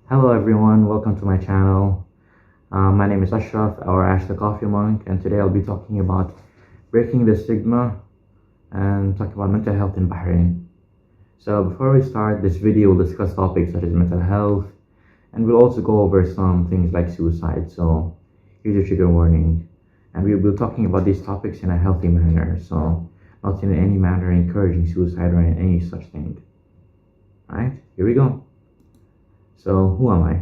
Hello everyone, welcome to my channel. My name is Ashraf, or Ash the Coffee Monk, and today I'll be talking about breaking the stigma and talking about mental health in Bahrain. So before we start, this video will discuss topics such as mental health, and we'll also go over some things like suicide. So here's your trigger warning. And we'll be talking about these topics in a healthy manner, so not in any manner encouraging suicide or any such thing. Alright, here we go. So who am I?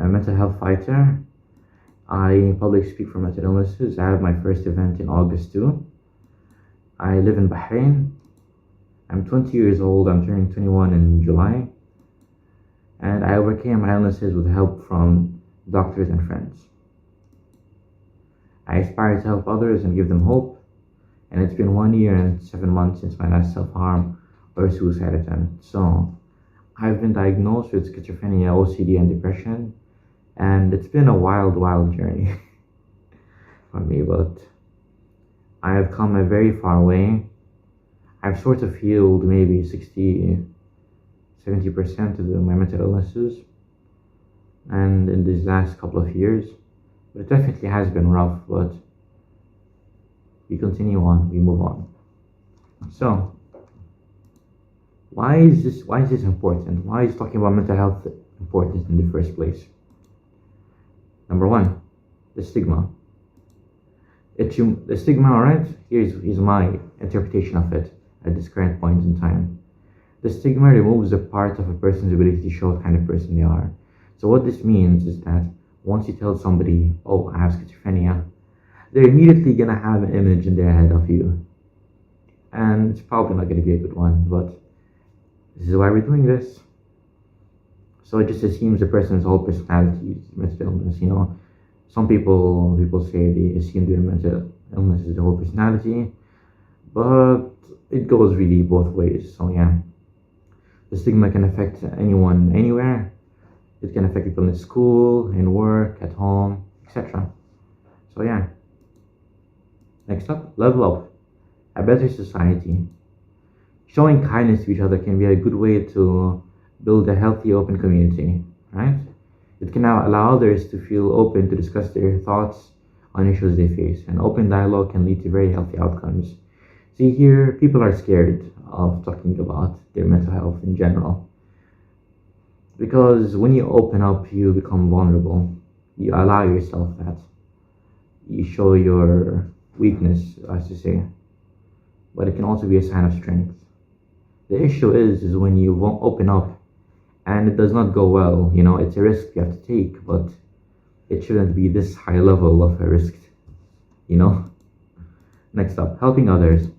I'm a mental health fighter. I publicly speak for mental illnesses. I have my first event in August too. I live in Bahrain. I'm 20 years old. I'm turning 21 in July. And I overcame my illnesses with help from doctors and friends. I aspire to help others and give them hope. And it's been 1 year and 7 months since my last self-harm or suicide attempt. So I've been diagnosed with schizophrenia, OCD, and depression, and it's been a wild journey for me, but I have come a very far way. I've sort of healed maybe 60-70% of my mental illnesses, and in these last couple of years, but it definitely has been rough, but we continue on, we move on. So why is this important? Why is talking about mental health important in the first place? Number one, the stigma. The stigma, alright? Here's my interpretation of it at this current point in time. The stigma removes a part of a person's ability to show what kind of person they are. So what this means is that once you tell somebody, oh, I have schizophrenia, they're immediately gonna have an image in their head of you. And it's probably not gonna be a good one, but this is why we're doing this. So it just assumes a person's whole personality is mental illness, you know. Some people say they assume their mental illness is their whole personality, but it goes really both ways. So yeah, the stigma can affect anyone, anywhere. It can affect people in school, in work, at home, etc. So yeah. Next up, level up. A better society. Showing kindness to each other can be a good way to build a healthy, open community, right? It can now allow others to feel open to discuss their thoughts on issues they face. And open dialogue can lead to very healthy outcomes. See, here, people are scared of talking about their mental health in general. Because when you open up, you become vulnerable. You allow yourself that. You show your weakness, as to say. But it can also be a sign of strength. The issue is when you won't open up and it does not go well, you know, it's a risk you have to take, but it shouldn't be this high level of a risk, you know. Next up, helping others.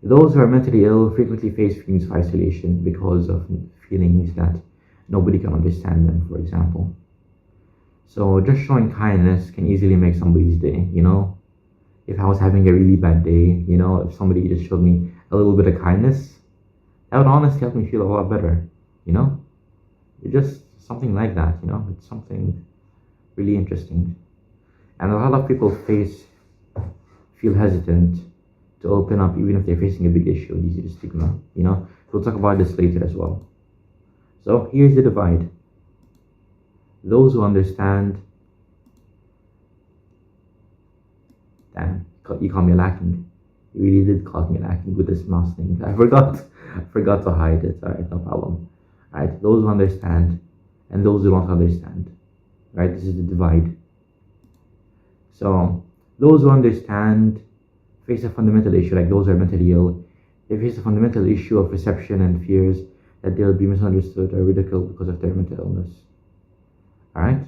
Those who are mentally ill frequently face feelings of isolation because of feelings that nobody can understand them, for example. So just showing kindness can easily make somebody's day, you know. If I was having a really bad day, you know, if somebody just showed me a little bit of kindness, that would honestly help me feel a lot better, you know? It's just something like that, you know? It's something really interesting. And a lot of people feel hesitant to open up even if they're facing a big issue due to stigma, you know? We'll talk about this later as well. So here's the divide. Those who understand... Damn, you call me lacking. You really did call me lacking with this mouse thing. I forgot to hide it. Alright, no problem. Alright, those who understand and those who don't understand. Right, this is the divide. So, those who understand face a fundamental issue, like those who are mentally ill. They face a fundamental issue of perception and fears that they'll be misunderstood or ridiculed because of their mental illness. Alright?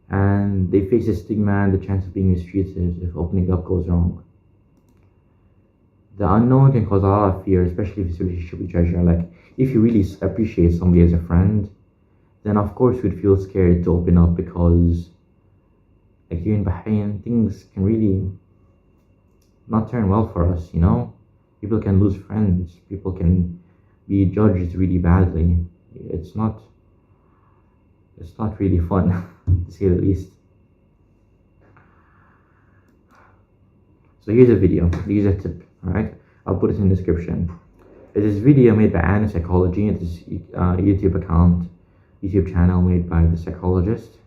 And they face a stigma and the chance of being mistreated if opening up goes wrong. The unknown can cause a lot of fear, especially if it's a relationship you treasure. Like, if you really appreciate somebody as a friend, then of course you'd feel scared to open up because, like, here in Bahrain, things can really not turn well for us, you know? People can lose friends, people can be judged really badly. It's not really fun, to say the least. So here's a video, here's a tip, alright? I'll put it in the description. It's this video made by Anna Psychology. It's this YouTube channel made by the psychologist,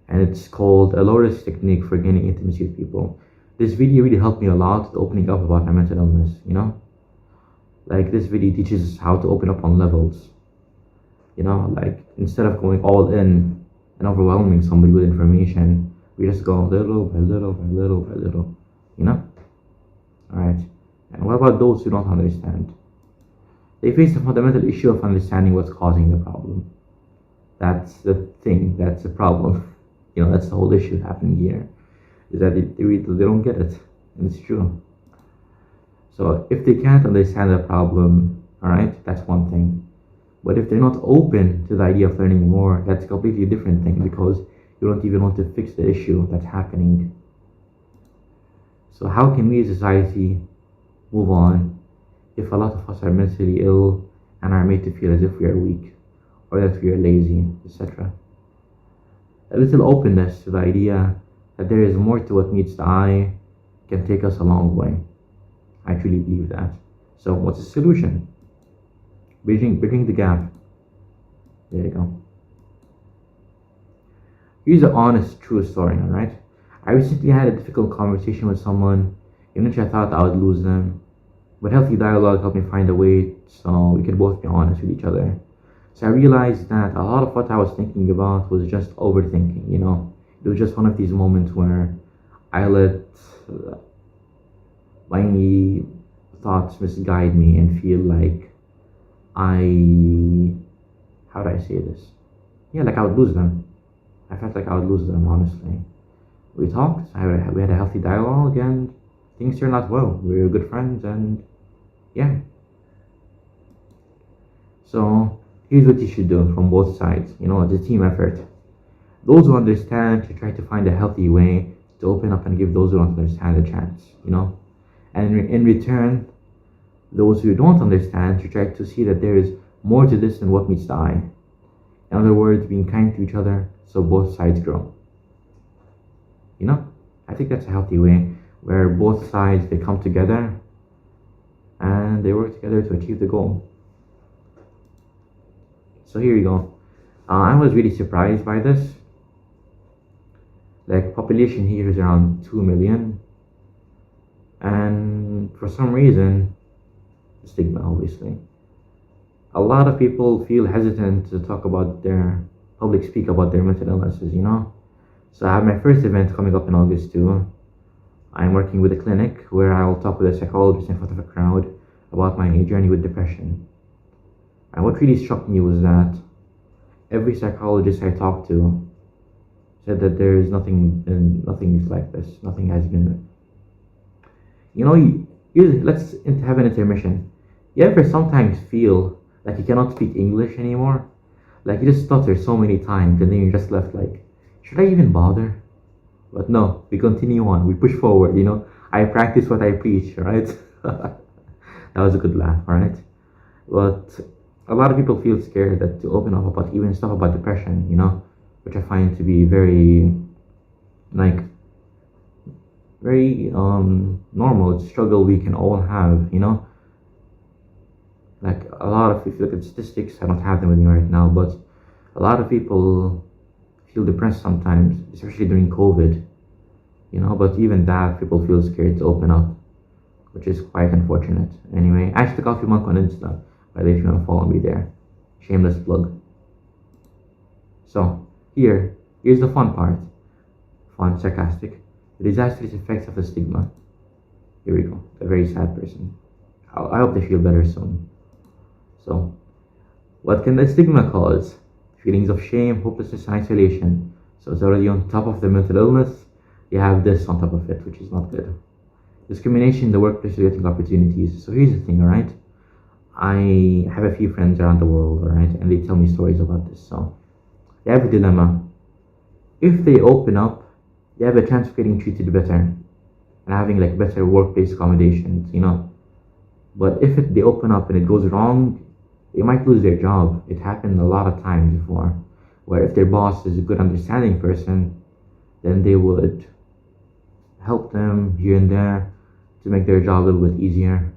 and it's called a low-risk technique for gaining intimacy with people. This video really helped me a lot opening up about my mental illness. Like this video teaches us how to open up on levels. Like instead of going all in and overwhelming somebody with information, we just go little by little by little by little. Alright. And what about those who don't understand? They face the fundamental issue of understanding what's causing the problem. That's the thing, that's the problem. That's the whole issue happening here. Is that they don't get it. And it's true. So if they can't understand the problem, alright, that's one thing. But if they're not open to the idea of learning more, that's a completely different thing, because you don't even want to fix the issue that's happening. So how can we as a society move on if a lot of us are mentally ill and are made to feel as if we are weak or that we are lazy, etc.? A little openness to the idea that there is more to what meets the eye can take us a long way. I truly believe that. So what's the solution? Bridging the gap. There you go. Here's an honest, true story, alright? I recently had a difficult conversation with someone in which I thought I would lose them. But healthy dialogue helped me find a way so we could both be honest with each other. So I realized that a lot of what I was thinking about was just overthinking, It was just one of these moments where I let my thoughts misguide me and feel like how do I say this? Yeah, like I would lose them. I felt like I would lose them, honestly. We talked, we had a healthy dialogue, and things turned out well. We were good friends, and yeah. So here's what you should do from both sides. It's a team effort. Those who understand should try to find a healthy way to open up and give those who don't understand a chance, And in return, those who don't understand should try to see that there is more to this than what meets the eye. In other words, being kind to each other so both sides grow. I think that's a healthy way where both sides, they come together and they work together to achieve the goal. So here you go. I was really surprised by this. Like, population here is around 2 million, and for some reason, stigma, obviously, a lot of people feel hesitant to speak about their mental illnesses, So I have my first event coming up in August too. I'm working with a clinic where I will talk with a psychologist in front of a crowd about my journey with depression. And what really struck me was that every psychologist I talked to said that there is nothing is like this. Nothing has been. Let's have an intermission. You ever sometimes feel like you cannot speak English anymore? Like you just stutter so many times, and then you're just left like, should I even bother? But no, we continue on. We push forward. I practice what I preach. Right? That was a good laugh. All right. But a lot of people feel scared to open up about even stuff about depression. Which I find to be very normal. It's a struggle we can all have. Like a lot of, if you look at statistics, I don't have them with me right now, but a lot of people feel depressed sometimes, especially during COVID. But even that, people feel scared to open up, which is quite unfortunate. Anyway, Ash the Coffee Monk on Insta, by the way, if you want to follow me there. Shameless plug. So, here's the fun part. Fun, sarcastic. The disastrous effects of the stigma. Here we go. A very sad person. I hope they feel better soon. So, what can the stigma cause? Feelings of shame, hopelessness, and isolation. So it's already on top of the mental illness. You have this on top of it, which is not good. Discrimination in the workplace relating opportunities. So here's the thing, alright? I have a few friends around the world, alright? And they tell me stories about this. So they have a dilemma. If they open up, they have a chance of getting treated better and having better workplace accommodations, But if they open up and it goes wrong, they might lose their job. It happened a lot of times before, where if their boss is a good understanding person, then they would help them here and there to make their job a little bit easier.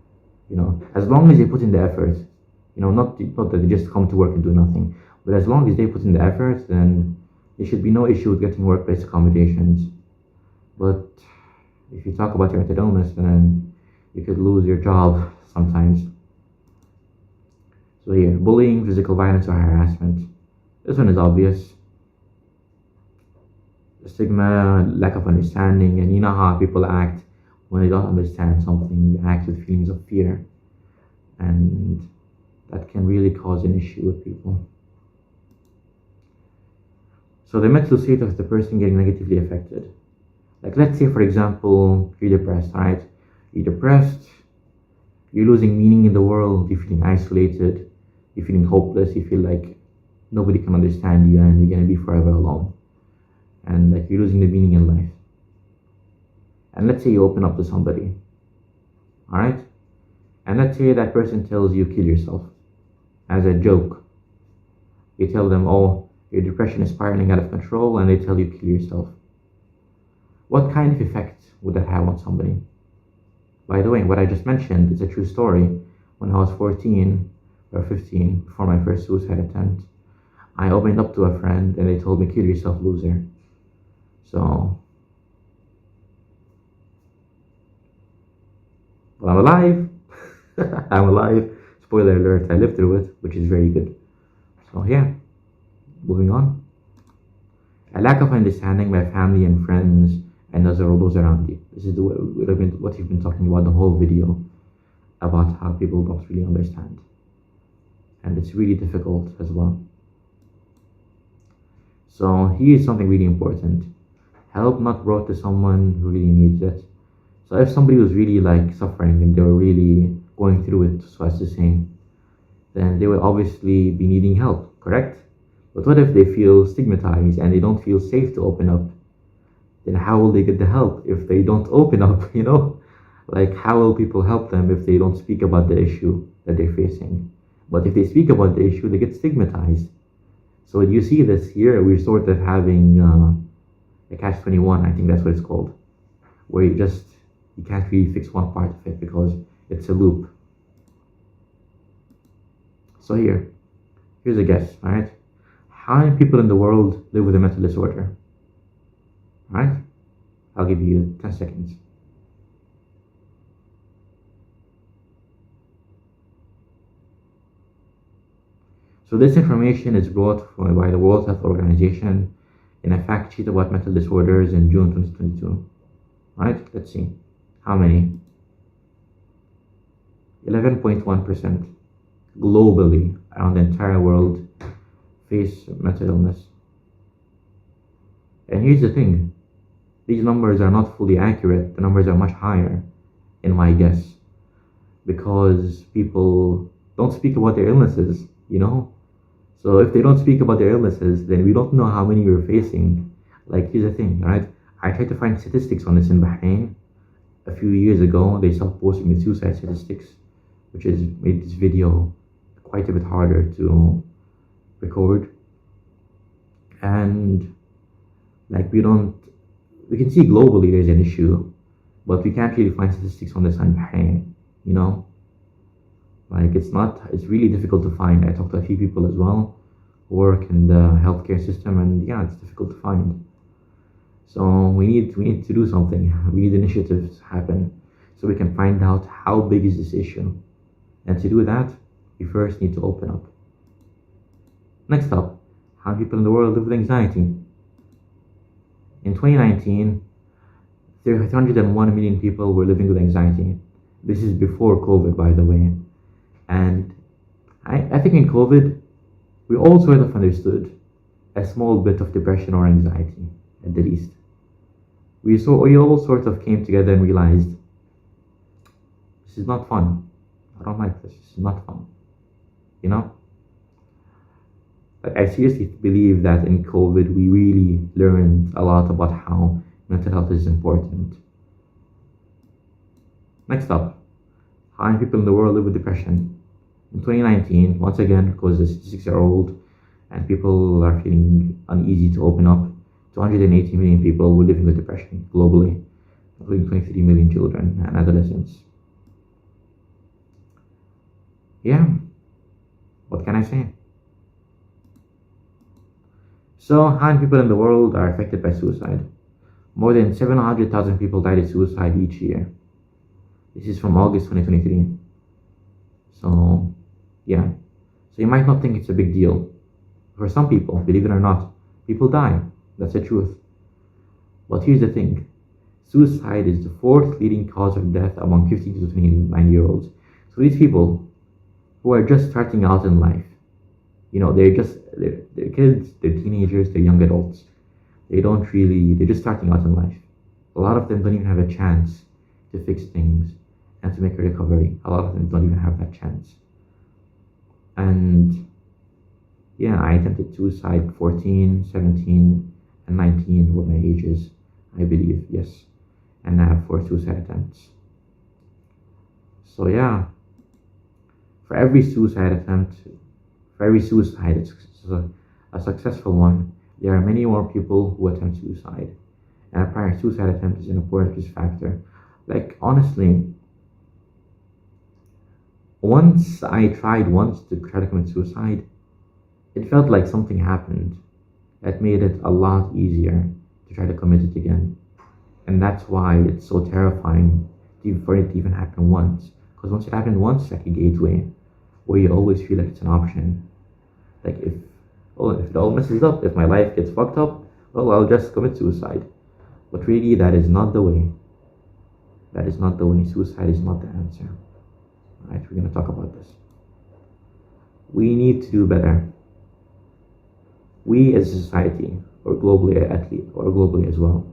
As long as they put in the effort, not that they just come to work and do nothing, but as long as they put in the effort, then there should be no issue with getting workplace accommodations. But if you talk about your mental illness, then you could lose your job sometimes. So here, bullying, physical violence, or harassment. This one is obvious. Stigma, lack of understanding, and you know how people act when they don't understand something. They act with feelings of fear, and that can really cause an issue with people. So the mental state of the person getting negatively affected. Like, let's say, for example, you're depressed, right? You're depressed, you're losing meaning in the world, you're feeling isolated, you're feeling hopeless, you feel like nobody can understand you and you're gonna be forever alone. And like you're losing the meaning in life. And let's say you open up to somebody, alright? And let's say that person tells you kill yourself as a joke. You tell them, oh, your depression is spiraling out of control, and they tell you kill yourself. What kind of effect would that have on somebody? By the way, what I just mentioned is a true story. When I was 14 or 15, before my first suicide attempt, I opened up to a friend and they told me, kill yourself, loser. So, well, I'm alive. I'm alive. Spoiler alert, I lived through it, which is very good. So yeah, moving on. A lack of understanding by family and friends and those around you. This is what you've been talking about the whole video, about how people don't really understand. And it's really difficult as well. So here's something really important. Help not brought to someone who really needs it. So if somebody was really like suffering and they were really going through it, so as to say, then they will obviously be needing help, correct? But what if they feel stigmatized and they don't feel safe to open up? Then how will they get the help if they don't open up, Like, how will people help them if they don't speak about the issue that they're facing? But if they speak about the issue, they get stigmatized. So you see this here, we're sort of having a catch-21, I think that's what it's called, where you can't really fix one part of it because it's a loop. So here's a guess, alright? How many people in the world live with a mental disorder? Alright? I'll give you 10 seconds. So this information is brought by the World Health Organization in a fact sheet about mental disorders in June 2022. Right? Let's see. How many? 11.1% globally around the entire world face mental illness. And here's the thing. These numbers are not fully accurate. The numbers are much higher, in my guess, because people don't speak about their illnesses, So if they don't speak about their illnesses, then we don't know how many we're facing. Like, here's the thing, right? I tried to find statistics on this in Bahrain. A few years ago, they stopped posting the suicide statistics, which has made this video quite a bit harder to record. And like, we can see globally there's an issue, but we can't really find statistics on this in Bahrain, Like, it's really difficult to find. I talked to a few people as well who work in the healthcare system, and yeah, it's difficult to find. So we need to do something. We need initiatives to happen so we can find out how big is this issue. And to do that, we first need to open up. Next up, how many people in the world live with anxiety? In 2019, 301 million people were living with anxiety. This is before COVID, by the way. And I think in COVID, we all sort of understood a small bit of depression or anxiety, at the least. We all sort of came together and realized, this is not fun. I don't like this. This is not fun. Like, I seriously believe that in COVID, we really learned a lot about how mental health is important. Next up, how many people in the world live with depression? In 2019, once again, because the statistics are old and people are feeling uneasy to open up, 280 million people were living with depression globally, including 23 million children and adolescents. Yeah, what can I say? So, how many people in the world are affected by suicide? More than 700,000 people died of suicide each year. This is from August 2023. So, yeah. So, you might not think it's a big deal. For some people, believe it or not, people die. That's the truth. But here's the thing, suicide is the fourth leading cause of death among 15 to 29-year-olds. So, these people who are just starting out in life, they're kids, they're teenagers, they're young adults. They're just starting out in life. A lot of them don't even have a chance to fix things and to make a recovery. A lot of them don't even have that chance. And yeah, I attempted suicide 14, 17, and 19 were my ages, I believe, yes. And I have 4 suicide attempts. So yeah, for every suicide attempt, for every suicide, it's a successful one. There are many more people who attempt suicide, and a prior suicide attempt is an important risk factor. Like, honestly, I tried once to try to commit suicide, it felt like something happened that made it a lot easier to try to commit it again. And that's why it's so terrifying for it to even happen once. Because once it happened once, it's like a gateway where you always feel like it's an option. Like, if it all messes up, if my life gets fucked up, well, I'll just commit suicide. But really, that is not the way. That is not the way. Suicide is not the answer. Alright, we're going to talk about this. We need to do better. We as a society, or globally as well,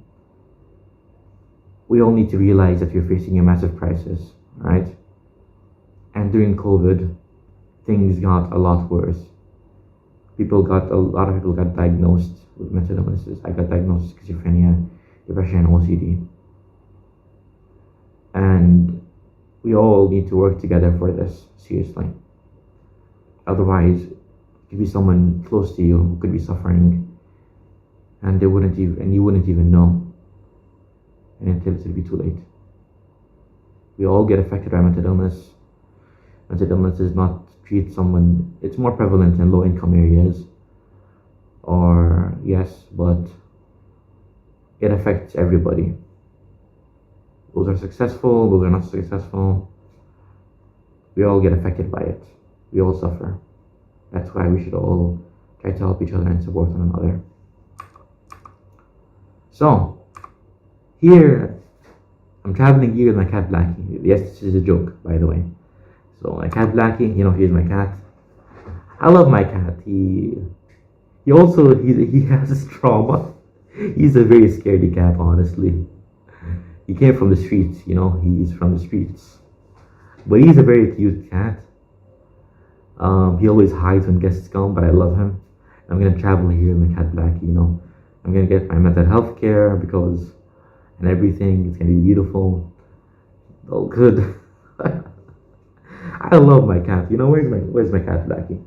we all need to realize that we're facing a massive crisis, right? And during COVID, things got a lot worse. A lot of people got diagnosed with mental illnesses. I got diagnosed with schizophrenia, depression, and OCD. And we all need to work together for this, seriously. Otherwise, it could be someone close to you who could be suffering, and you wouldn't even know, and until it'll be too late. We all get affected by mental illness. Mental illness does not treat someone, it's more prevalent in low income areas, but it affects everybody. Those are successful, those are not successful. We all get affected by it. We all suffer. That's why we should all try to help each other and support one another. So, here, I'm traveling here with my cat Blackie. Yes, this is a joke, by the way. So, my cat Blackie, here's my cat. I love my cat. He has trauma. He's a very scaredy cat, honestly. He came from the streets, he's from the streets. But he's a very cute cat. He always hides when guests come, but I love him. I'm gonna travel here with my cat Blackie, I'm gonna get my mental health care and everything. It's gonna be beautiful. Oh, good. I love my cat. Where's my cat Blackie?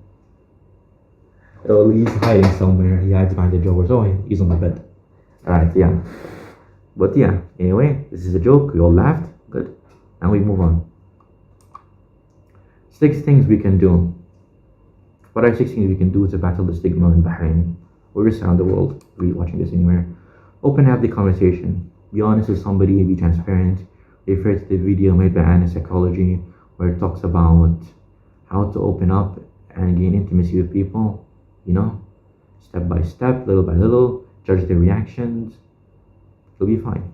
Oh, he's hiding somewhere. He hides behind the drawers. Oh, he's on the bed. Alright, yeah. But yeah, anyway, this is a joke. We all laughed. Good. Now we move on. 6 things we can do. What are 6 things we can do to battle the stigma in Bahrain or just around the world? If you're watching this anywhere. Open and have the conversation. Be honest with somebody, be transparent. Refer to the video made by Anna Psychology where it talks about how to open up and gain intimacy with people, step by step, little by little, judge their reactions. It'll be fine.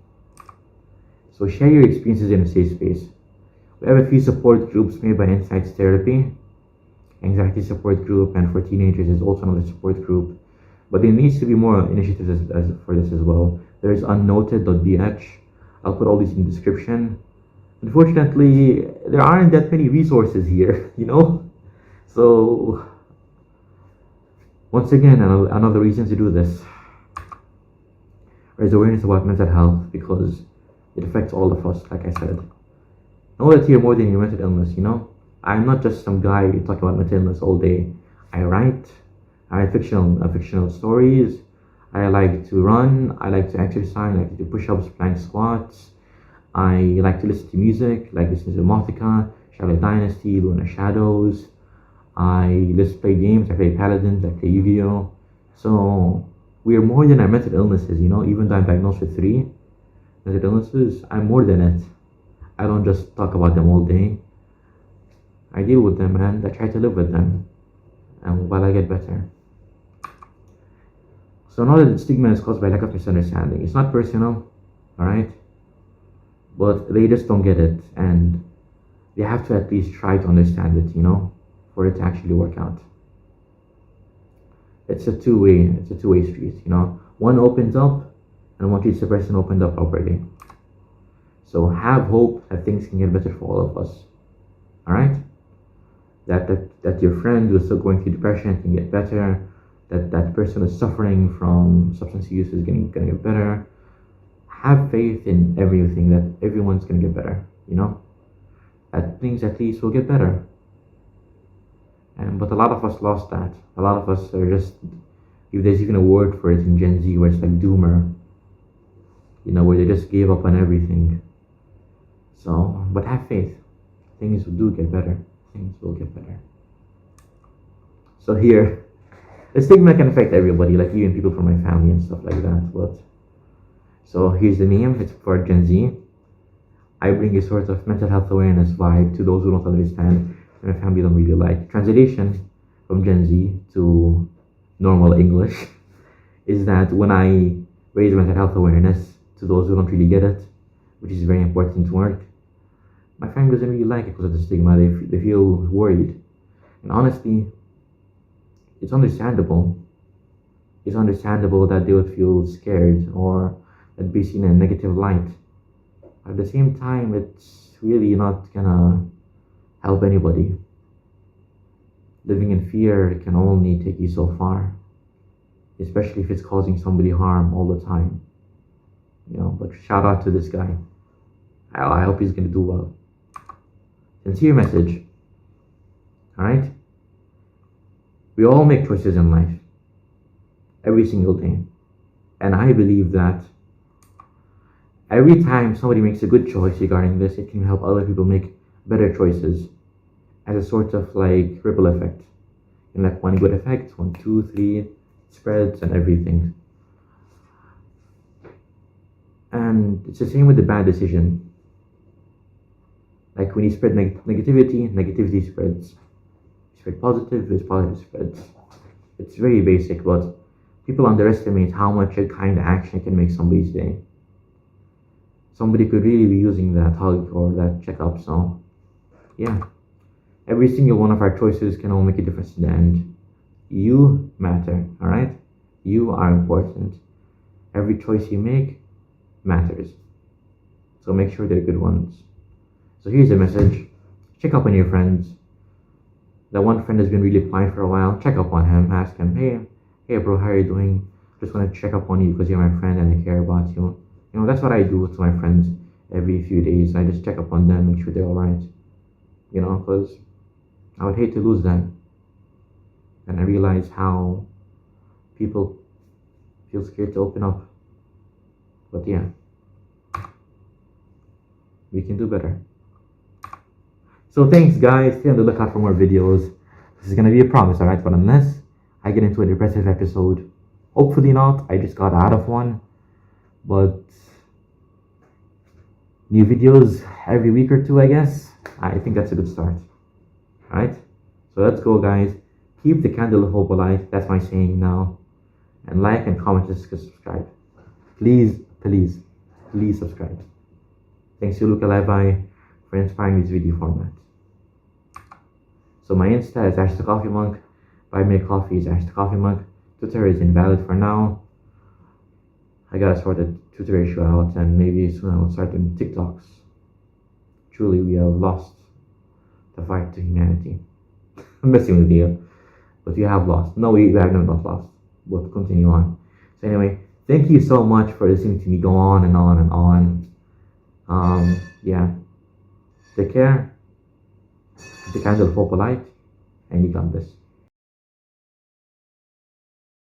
So share your experiences in a safe space. We have a few support groups made by Insights Therapy. Anxiety support group, and for teenagers is also another support group. But there needs to be more initiatives for this as well. There's unnoted.bh. I'll put all these in the description. Unfortunately, there aren't that many resources here, So, once again, another reason to do this. There's awareness about mental health because it affects all of us, like I said. Know that you're more than your mental illness, I'm not just some guy talking about mental illness all day. I write fictional stories. I like to run. I like to exercise. I like to do push-ups, plank squats. I like to listen to music, like listen to Mothika. Charlotte Dynasty, Luna Shadows. I just play games. I play Paladins. I play Yu-Gi-Oh. So we are more than our mental illnesses, you know. Even though I'm diagnosed with 3 mental illnesses, I'm more than it. I don't just talk about them all day. I deal with them and I try to live with them, and while I get better. So now that stigma is caused by lack of misunderstanding, it's not personal, alright? But they just don't get it, and they have to at least try to understand it, you know, for it to actually work out. It's a two-way street, you know. One opens up, and one treats the person opened up properly. So have hope that things can get better for all of us, alright? That your friend who is still going through depression can get better, that person is suffering from substance use is gonna get better. Have faith in everything, that everyone's gonna get better, you know? That things at least will get better. But a lot of us lost that. A lot of us are just, if there's even a word for it in Gen Z, where it's like doomer, you know, where they just gave up on everything. So, but have faith. Things do get better. Things will get better. So here, the stigma can affect everybody, like even people from my family and stuff like that. But so here's the meme. It's for Gen Z. I bring a sort of mental health awareness vibe to those who don't understand and my family don't really like. Translation from Gen Z to normal English is that when I raise mental health awareness to those who don't really get it, which is very important work, my family doesn't really like it because of the stigma. They feel worried. And honestly, it's understandable. It's understandable that they would feel scared or that be seen in a negative light. At the same time, it's really not gonna help anybody. Living in fear can only take you so far, especially if it's causing somebody harm all the time. You know, but shout out to this guy. I hope he's gonna do well. Sincere message. Alright? We all make choices in life. Every single day. And I believe that every time somebody makes a good choice regarding this, it can help other people make better choices as a sort of like ripple effect. And like one good effect, 1, 2, 3, spreads and everything. And it's the same with the bad decision. Like when you spread negativity, negativity spreads. You spread positive, positive spreads. It's very basic, but people underestimate how much a kind action can make somebody's day. Somebody could really be using that hug or that checkup, so yeah. Every single one of our choices can all make a difference in the end. You matter, alright? You are important. Every choice you make matters. So make sure they're good ones. So here's a message. Check up on your friends. That one friend has been really quiet for a while. Check up on him. Ask him, hey bro, how are you doing? Just want to check up on you because you're my friend and I care about you. You know, that's what I do to my friends every few days. I just check up on them, make sure they're alright. You know, because I would hate to lose them. And I realize how people feel scared to open up. But yeah, we can do better. So thanks guys, stay on the lookout for more videos. This is gonna be a promise, alright? But unless I get into a depressive episode, hopefully not, I just got out of one. But new videos every week or 2, I guess. I think that's a good start. Alright? So let's go guys. Keep the candle of hope alive. That's my saying now. And like and comment and subscribe. Please, please, please subscribe. Thanks to Luca Levi for inspiring this video format. So my Insta is #coffeemonk. Buy me a coffee is #coffeemonk. Twitter is invalid for now. I gotta sort the Twitter issue out, and maybe soon I will start doing TikToks. Truly, we have lost the fight to humanity. I'm messing with you, but we have lost. No, we have not lost. We'll continue on. So anyway, thank you so much for listening to me go on and on and on. Yeah. Take care. Keep the candle of hope alight, and you got this.